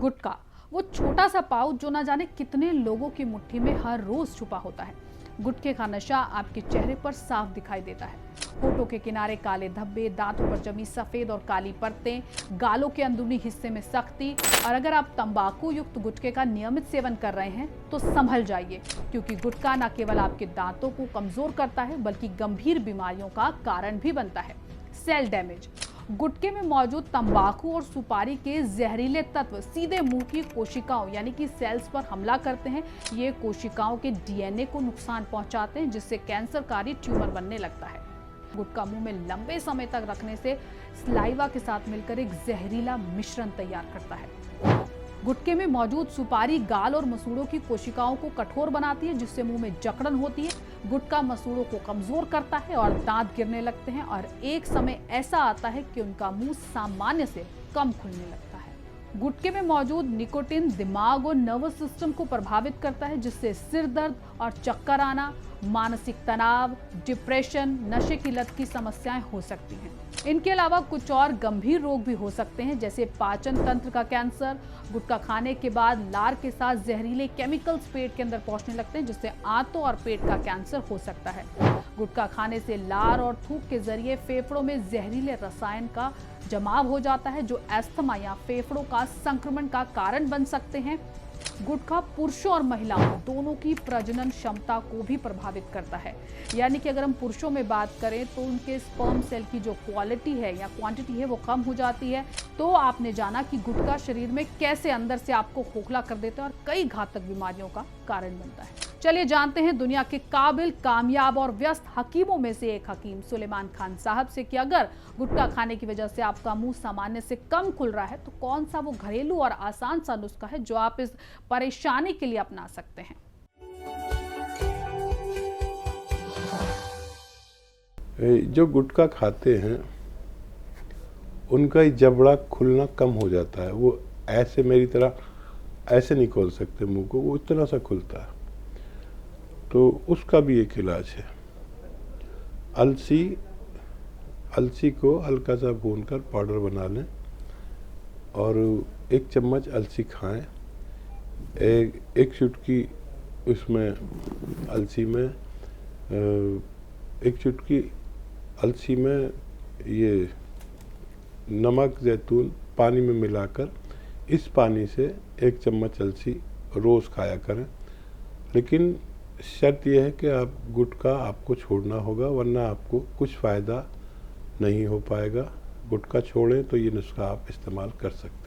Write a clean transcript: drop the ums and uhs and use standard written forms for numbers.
गुटखा वो छोटा सा पाउच जो ना जाने कितने लोगों की मुट्ठी में हर रोज छुपा होता है। गुटखे का नशा आपके चेहरे पर साफ दिखाई देता है। होठों के किनारे काले धब्बे, दांतों पर जमी सफेद और काली परतें, गालों के अंदरूनी हिस्से में सख्ती। और अगर आप तंबाकू युक्त गुटखे का नियमित सेवन कर रहे हैं तो संभल जाइए, क्योंकि गुटखा न केवल आपके दांतों को कमजोर करता है बल्कि गंभीर बीमारियों का कारण भी बनता है। Cell damage. गुटखे में मौजूद तंबाकू और सुपारी के जहरीले तत्व सीधे मुंह की कोशिकाओं यानी कि सेल्स पर हमला करते हैं। ये कोशिकाओं के डीएनए को नुकसान पहुंचाते हैं, जिससे कैंसरकारी ट्यूमर बनने लगता है। गुटखा मुंह में लंबे समय तक रखने से सलाइवा के साथ मिलकर एक जहरीला मिश्रण तैयार करता है। गुटखे में मौजूद सुपारी गाल और मसूड़ों की कोशिकाओं को कठोर बनाती है, जिससे मुंह में जकड़न होती है। गुटखा मसूड़ों को कमजोर करता है और दांत गिरने लगते हैं, और एक समय ऐसा आता है कि उनका मुंह सामान्य से कम खुलने लगता है। गुटखे में मौजूद निकोटीन दिमाग और नर्वस सिस्टम को प्रभावित करता है, जिससे सिर दर्द और चक्कर आना, मानसिक तनाव, डिप्रेशन, नशे की लत की समस्याएं हो सकती हैं। इनके अलावा कुछ और गंभीर रोग भी हो सकते हैं, जैसे पाचन तंत्र का कैंसर। गुटखा खाने के बाद लार के साथ जहरीले केमिकल्स पेट के अंदर पहुंचने लगते हैं, जिससे आंतों और पेट का कैंसर हो सकता है। गुटखा खाने से लार और थूक के जरिए फेफड़ों में जहरीले रसायन का जमाव हो जाता है, जो अस्थमा या फेफड़ों का संक्रमण का कारण बन सकते हैं। गुटखा पुरुषों और महिलाओं दोनों की प्रजनन क्षमता को भी प्रभावित करता है। यानी कि अगर हम पुरुषों में बात करें तो उनके स्पर्म सेल की जो क्वालिटी है या क्वांटिटी है वो कम हो जाती है। तो आपने जाना कि गुटखा शरीर में कैसे अंदर से आपको खोखला कर देता है और कई घातक बीमारियों का कारण बनता है। चलिए जानते हैं दुनिया के काबिल, कामयाब और व्यस्त हकीमों में से एक हकीम सुलेमान खान साहब से कि अगर गुटखा खाने की वजह से आपका मुंह सामान्य से कम खुल रहा है तो कौन सा वो घरेलू और आसान सा नुस्खा है जो आप इस परेशानी के लिए अपना सकते हैं। जो गुटखा खाते हैं उनका जबड़ा खुलना कम हो जाता है। वो ऐसे मेरी तरह ऐसे नहीं खोल सकते मुंह को, वो इतना सा खुलता है। तो उसका भी एक इलाज है। अलसी को हल्का सा भूनकर पाउडर बना लें और 1 चम्मच अलसी खाएं। एक चुटकी उसमें अलसी में 1 चुटकी अलसी में ये नमक जैतून पानी में मिलाकर इस पानी से 1 चम्मच अलसी रोज़ खाया करें। लेकिन शर्त यह है कि आप गुटखा आपको छोड़ना होगा, वरना आपको कुछ फ़ायदा नहीं हो पाएगा। गुटखा छोड़ें तो ये नुस्खा आप इस्तेमाल कर सकते हैं।